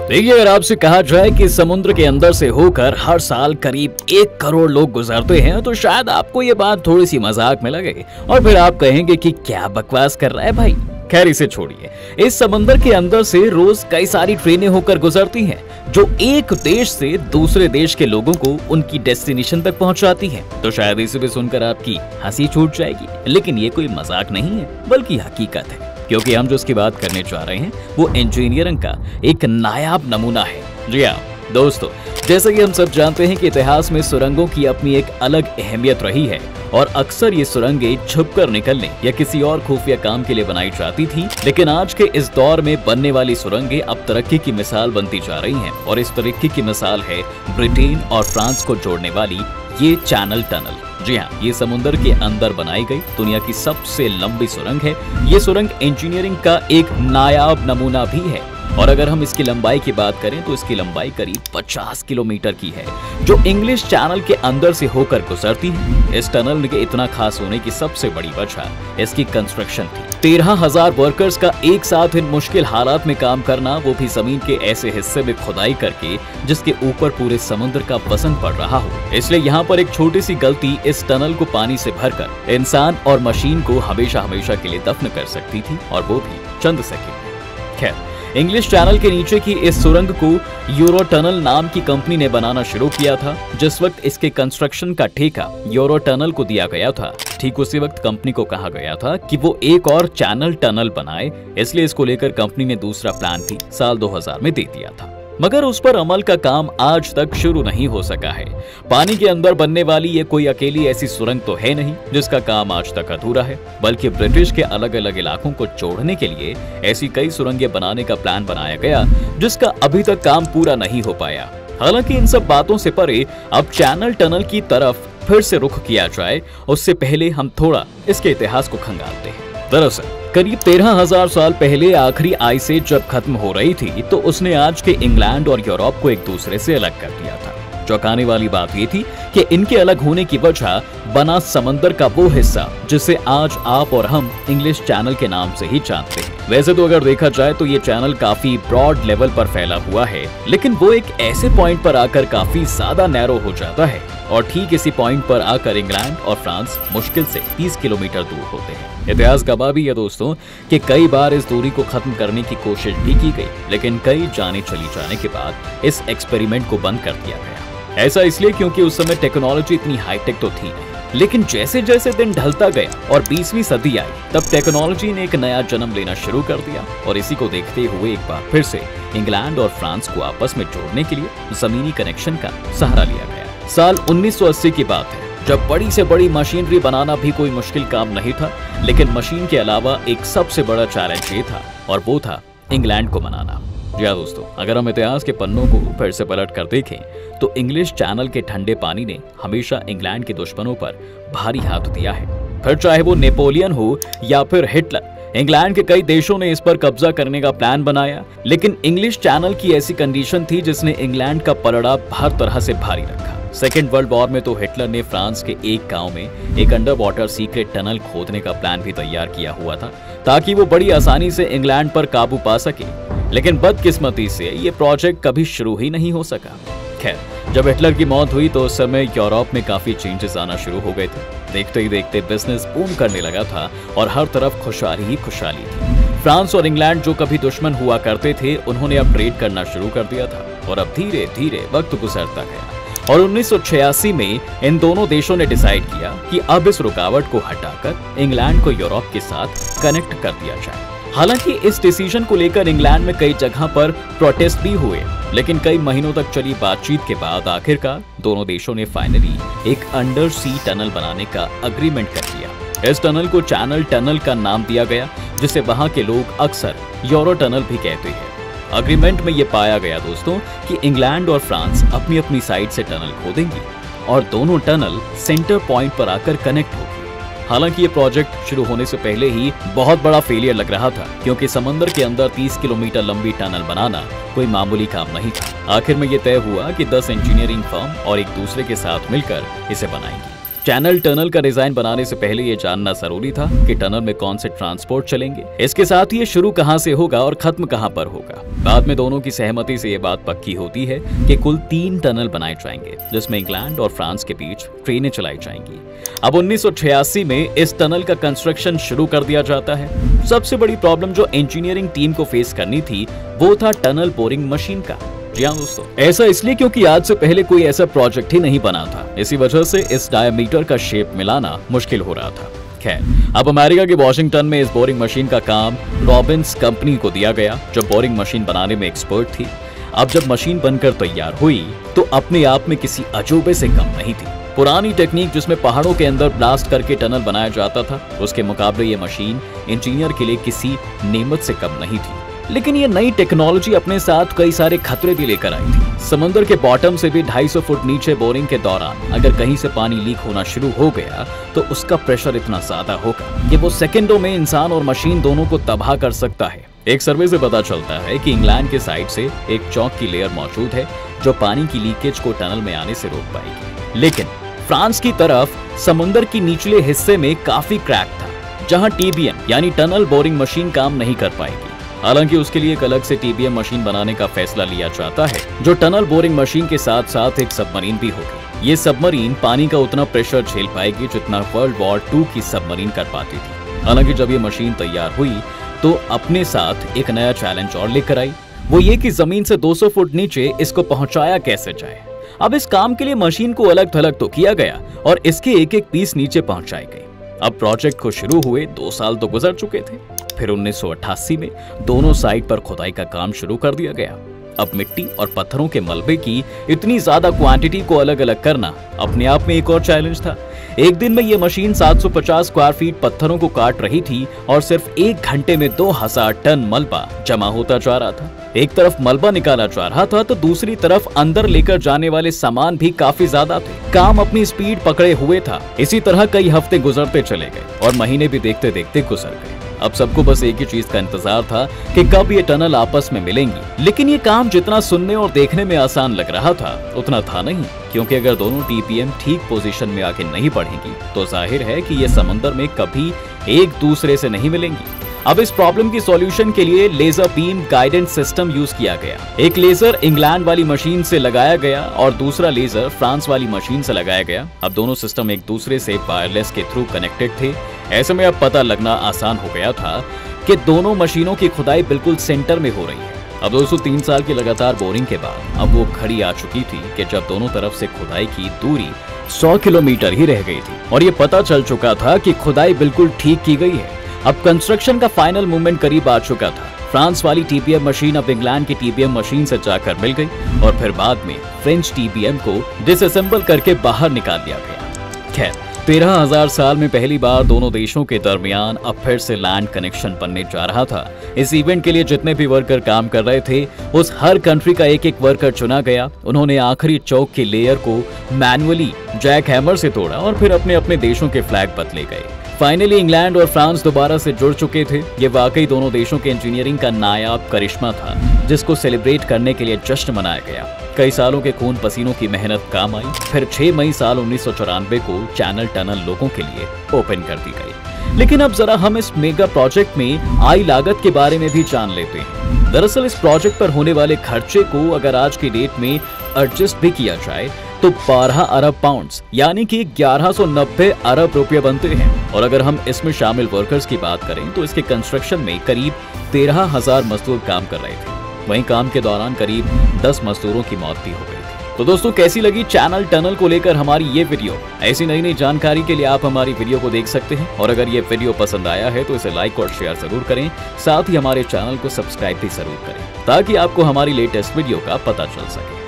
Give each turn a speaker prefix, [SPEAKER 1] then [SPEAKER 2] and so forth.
[SPEAKER 1] देखिए, अगर आपसे कहा जाए कि समुद्र के अंदर से होकर हर साल करीब 1 करोड़ लोग गुजरते हैं तो शायद आपको ये बात थोड़ी सी मजाक में लगे और फिर आप कहेंगे कि क्या बकवास कर रहा है भाई। खैर, इसे छोड़िए। इस समंदर के अंदर से रोज कई सारी ट्रेनें होकर गुजरती हैं जो एक देश से दूसरे देश के लोगों को उनकी डेस्टिनेशन तक पहुंचाती हैं। तो शायद इसे भी सुनकर आपकी हंसी छूट जाएगी, लेकिन ये कोई मजाक नहीं है बल्कि हकीकत है, क्योंकि हम जो इसकी बात करने जा रहे हैं वो इंजीनियरिंग का एक नायाब नमूना है। जी हाँ दोस्तों, जैसा कि हम सब जानते हैं कि इतिहास में सुरंगों की अपनी एक अलग अहमियत रही है और अक्सर ये सुरंगें छुपकर निकलने या किसी और खुफिया काम के लिए बनाई जाती थी। लेकिन आज के इस दौर में बनने वाली सुरंगें अब तरक्की की मिसाल बनती जा रही हैं और इस तरक्की की मिसाल है ब्रिटेन और फ्रांस को जोड़ने वाली ये चैनल टनल। जी हाँ, ये समुद्र के अंदर बनाई गई दुनिया की सबसे लंबी सुरंग है। ये सुरंग इंजीनियरिंग का एक नायाब नमूना भी है और अगर हम इसकी लंबाई की बात करें तो इसकी लंबाई करीब 50 किलोमीटर की है जो इंग्लिश चैनल के अंदर से होकर गुजरती है। इस टनल के इतना खास होने की सबसे बड़ी वजह इसकी कंस्ट्रक्शन थी। 13,000 वर्कर्स का एक साथ इन मुश्किल हालात में काम करना, वो भी जमीन के ऐसे हिस्से में खुदाई करके जिसके ऊपर पूरे समुद्र का वजन पड़ रहा हो। इसलिए यहाँ पर एक छोटी सी गलती इस टनल को पानी से भरकर इंसान और मशीन को हमेशा हमेशा के लिए दफन कर सकती थी, और वो भी चंद सेकंड। खैर, इंग्लिश चैनल के नीचे की इस सुरंग को यूरो टनल नाम की कंपनी ने बनाना शुरू किया था। जिस वक्त इसके कंस्ट्रक्शन का ठेका यूरो टनल को दिया गया था, ठीक उसी वक्त कंपनी को कहा गया था कि वो एक और चैनल टनल बनाए। इसलिए इसको लेकर कंपनी ने दूसरा प्लान भी साल 2000 में दे दिया था, मगर उस पर अमल का काम आज तक शुरू नहीं हो सका है। पानी के अंदर बनने वाली ये कोई अकेली ऐसी सुरंग तो है नहीं जिसका काम आज तक अधूरा है, बल्कि ब्रिटिश के अलग अलग इलाकों को जोड़ने के लिए ऐसी कई सुरंगें बनाने का प्लान बनाया गया जिसका अभी तक काम पूरा नहीं हो पाया। हालांकि इन सब बातों से परे अब चैनल टनल की तरफ फिर से रुख किया जाए, उससे पहले हम थोड़ा इसके इतिहास को खंगालते हैं। दरअसल करीब 13,000 साल पहले आखिरी आइस एज जब खत्म हो रही थी तो उसने आज के इंग्लैंड और यूरोप को एक दूसरे से अलग कर दिया था। चौंकाने वाली बात ये थी कि इनके अलग होने की वजह बना समंदर का वो हिस्सा जिसे आज आप और हम इंग्लिश चैनल के नाम से ही जानते हैं। वैसे तो अगर देखा जाए तो ये चैनल काफी ब्रॉड लेवल पर फैला हुआ है, लेकिन वो एक ऐसे पॉइंट पर आकर काफी ज्यादा नैरो हो जाता है और ठीक इसी पॉइंट पर आकर इंग्लैंड और फ्रांस मुश्किल से 30 किलोमीटर दूर होते हैं। इतिहास गवाह भी है दोस्तों कि कई बार इस दूरी को खत्म करने की कोशिश भी की गई, लेकिन कई जाने चली जाने के बाद इस एक्सपेरिमेंट को बंद कर दिया गया। ऐसा इसलिए क्योंकि उस समय टेक्नोलॉजी इतनी हाईटेक तो थी नहीं, लेकिन जैसे जैसे दिन ढलता गया और 20वीं सदी आई तब टेक्नोलॉजी ने एक नया जन्म लेना शुरू कर दिया और इसी को देखते हुए एक बार फिर से इंग्लैंड और फ्रांस को आपस में जोड़ने के लिए जमीनी कनेक्शन का सहारा लिया गया। साल 1980 की बात है, जब बड़ी से बड़ी मशीनरी बनाना भी कोई मुश्किल काम नहीं था, लेकिन मशीन के अलावा एक सबसे बड़ा चैलेंज ये था और वो था इंग्लैंड को मनाना। जी हाँ दोस्तों, अगर हम इतिहास के पन्नों को फिर से पलट कर देखें तो इंग्लिश चैनल के ठंडे पानी ने हमेशा इंग्लैंड के दुश्मनों पर भारी हाथ दिया है। फिर चाहे वो नेपोलियन हो या फिर हिटलर, इंग्लैंड के कई देशों ने इस पर कब्जा करने का प्लान बनाया, लेकिन इंग्लिश चैनल की ऐसी कंडीशन थी जिसने इंग्लैंड का पलड़ा हर तरह से भारी रखा। सेकेंड वर्ल्ड वॉर में तो हिटलर ने फ्रांस के एक गांव में एक अंडर वाटर सीक्रेट टनल खोदने का प्लान भी तैयार किया हुआ था ताकि वो बड़ी आसानी से इंग्लैंड पर काबू पा सके, लेकिन बदकिस्मती से ये प्रोजेक्ट कभी शुरू ही नहीं हो सका। खैर, जब हिटलर की मौत हुई तो उस समय यूरोप में काफी चेंजेस आना शुरू हो गए थे। देखते ही देखते बिजनेस बूम करने लगा था और हर तरफ खुशहाली ही खुशहाली थी। फ्रांस और इंग्लैंड जो कभी दुश्मन हुआ करते थे, उन्होंने अब ट्रेड करना शुरू कर दिया था और अब धीरे धीरे वक्त गुजरता गया और 1986 में इन दोनों देशों ने डिसाइड किया कि अब इस रुकावट को हटाकर इंग्लैंड को यूरोप के साथ कनेक्ट कर दिया जाए। हालांकि इस डिसीजन को लेकर इंग्लैंड में कई जगह पर प्रोटेस्ट भी हुए, लेकिन कई महीनों तक चली बातचीत के बाद आखिरकार दोनों देशों ने फाइनली एक अंडर सी टनल बनाने का एग्रीमेंट कर लिया। इस टनल को चैनल टनल का नाम दिया गया, जिसे वहां के लोग अक्सर यूरो टनल भी कहते हैं। एग्रीमेंट में ये पाया गया दोस्तों कि इंग्लैंड और फ्रांस अपनी अपनी साइड से टनल खोदेंगी और दोनों टनल सेंटर पॉइंट पर आकर कनेक्ट होगी। हालांकि ये प्रोजेक्ट शुरू होने से पहले ही बहुत बड़ा फेलियर लग रहा था, क्योंकि समंदर के अंदर 30 किलोमीटर लंबी टनल बनाना कोई मामूली काम नहीं था। आखिर में ये तय हुआ कि 10 इंजीनियरिंग फर्म और एक दूसरे के साथ मिलकर इसे बनाएंगी। चैनल टनल का डिजाइन बनाने से पहले ये जानना जरूरी था कि टनल में कौन से ट्रांसपोर्ट चलेंगे, इसके साथ ही ये शुरू कहां से होगा और खत्म कहां पर होगा। बाद में दोनों की सहमति से ये बात पक्की होती है कि कुल 3 टनल बनाए जाएंगे, जिसमें इंग्लैंड और फ्रांस के बीच ट्रेनें चलाई जाएंगी। अब 1986 में इस टनल का कंस्ट्रक्शन शुरू कर दिया जाता है। सबसे बड़ी प्रॉब्लम जो इंजीनियरिंग टीम को फेस करनी थी वो था टनल बोरिंग मशीन का। जी हाँ दोस्तों, ऐसा इसलिए क्योंकि आज से पहले कोई ऐसा प्रोजेक्ट ही नहीं बना था। इसी वजह से इस डायमीटर का शेप मिलाना मुश्किल हो रहा था। खैर, अब अमेरिका के वॉशिंगटन में इस बोरिंग मशीन का काम रॉबिन्स कंपनी को दिया गया, जो बोरिंग मशीन बनाने में एक्सपर्ट थी। अब जब मशीन बनकर तैयार हुई तो अपने आप में किसी अजूबे से कम नहीं थी। पुरानी टेक्निक जिसमें पहाड़ों के अंदर ब्लास्ट करके टनल बनाया जाता था, उसके मुकाबले ये मशीन इंजीनियर के लिए किसी नेमत से कम नहीं थी। लेकिन ये नई टेक्नोलॉजी अपने साथ कई सारे खतरे भी लेकर आई थी। समुद्र के बॉटम से भी 250 फुट नीचे बोरिंग के दौरान अगर कहीं से पानी लीक होना शुरू हो गया तो उसका प्रेशर इतना ज्यादा होगा कि वो सेकंडों में इंसान और मशीन दोनों को तबाह कर सकता है। एक सर्वे से पता चलता है कि इंग्लैंड के साइड से एक चौक की लेयर मौजूद है जो पानी की लीकेज को टनल में आने से रोक पाएगी। लेकिन फ्रांस की तरफ समुद्र की निचले हिस्से में काफी क्रैक था, जहां टीबीएम यानी टनल बोरिंग मशीन काम नहीं कर पाएगी। हालांकि उसके लिए एक अलग से टीबीएम मशीन बनाने का फैसला लिया जाता है, जो टनल बोरिंग मशीन के साथ साथ एक सबमरीन भी होगी। ये सबमरीन पानी का उतना प्रेशर झेल पाएगी जितना वर्ल्ड वॉर 2 की सबमरीन कर पाती थी। हालांकि जब ये मशीन तैयार हुई तो अपने साथ एक नया चैलेंज और लेकर आई, वो ये कि जमीन से 200 फुट नीचे इसको पहुंचाया कैसे जाए। अब इस काम के लिए मशीन को अलग थलग तो किया गया और इसके एक एक पीस नीचे पहुंचाए गए। अब प्रोजेक्ट को शुरू हुए 2 साल तो गुजर चुके थे। फिर 1988 में दोनों साइड पर खुदाई का काम शुरू कर दिया गया। अब मिट्टी और पत्थरों के मलबे की इतनी ज्यादा क्वांटिटी को अलग अलग करना अपने आप में एक और चैलेंज था। एक दिन में ये मशीन 750 स्क्वायर फीट पत्थरों को काट रही थी और सिर्फ 1 घंटे में 2000 टन मलबा जमा होता जा रहा था। एक तरफ मलबा निकाला जा रहा था तो दूसरी तरफ अंदर लेकर जाने वाले सामान भी काफी ज्यादा थे। काम अपनी स्पीड पकड़े हुए था। इसी तरह कई हफ्ते गुजरते चले गए और महीने भी देखते देखते गुजर गए। अब सबको बस एक ही चीज का इंतजार था कि कब ये टनल आपस में मिलेंगी। लेकिन ये काम जितना सुनने और देखने में आसान लग रहा था उतना था नहीं, क्योंकि अगर दोनों टीपीएम ठीक पोजीशन में आके नहीं बढ़ेंगी तो जाहिर है कि ये समुद्र में कभी एक दूसरे से नहीं मिलेंगी। अब इस प्रॉब्लम की सॉल्यूशन के लिए laser beam guidance system use किया गया। एक लेजर इंग्लैंड वाली मशीन से लगाया गया और दूसरा लेजर फ्रांस वाली मशीन से लगाया गया। अब दोनों सिस्टम एक दूसरे से वायरलेस के थ्रू कनेक्टेड थे। ऐसे में अब पता लगना आसान हो गया था कि दोनों मशीनों की खुदाई बिल्कुल सेंटर में हो रही है। अब 203 साल की लगातार बोरिंग के बाद अब वो घड़ी आ चुकी थी कि जब दोनों तरफ से खुदाई की दूरी 100 किलोमीटर ही रह गई थी और ये पता चल चुका था कि खुदाई बिल्कुल ठीक की गई है। अब कंस्ट्रक्शन का फाइनल मूवमेंट करीब आ चुका था। फ्रांस वाली टीबीएम मशीन अब इंग्लैंड की टीबीएम मशीन से जाकर मिल गई और फिर बाद में फ्रेंच टीबीएम को डिसअसेंबल करके बाहर निकाल दिया गया। खैर, 13,000 साल में पहली बार दोनों देशों के दरमियान अब फिर से लैंड कनेक्शन बनने जा रहा था। इस इवेंट के लिए जितने भी वर्कर काम कर रहे थे उस हर कंट्री का एक एक वर्कर चुना गया। उन्होंने आखिरी चौक की लेयर को मैनुअली जैक हैमर से तोड़ा और फिर अपने अपने देशों के फ्लैग बदले गए। फाइनली इंग्लैंड और फ्रांस दोबारा से जुड़ चुके थे। ये वाकई दोनों देशों के इंजीनियरिंग का नायाब करिश्मा था, जिसको सेलिब्रेट करने के लिए जश्न मनाया गया। कई सालों के खून पसीनों की मेहनत काम आई। फिर 6 मई साल 1994 को चैनल टनल लोगों के लिए ओपन कर दी गई। लेकिन अब जरा हम इस मेगा प्रोजेक्ट में आई लागत के बारे में भी जान लेते हैं। दरअसल इस प्रोजेक्ट पर होने वाले खर्चे को अगर आज की डेट में एडजस्ट भी किया जाए तो 12 अरब पाउंड्स यानी कि 1190 अरब रुपये बनते हैं। और अगर हम इसमें शामिल वर्कर्स की बात करें तो इसके कंस्ट्रक्शन में करीब 13,000 मजदूर काम कर रहे थे। वहीं काम के दौरान करीब 10 मजदूरों की मौत भी हो गई थी। तो दोस्तों, कैसी लगी चैनल टनल को लेकर हमारी ये वीडियो? ऐसी नई नई जानकारी के लिए आप हमारी वीडियो को देख सकते हैं और अगर ये वीडियो पसंद आया है तो इसे लाइक और शेयर जरूर करें। साथ ही हमारे चैनल को सब्सक्राइब भी जरूर करें ताकि आपको हमारी लेटेस्ट वीडियो का पता चल सके।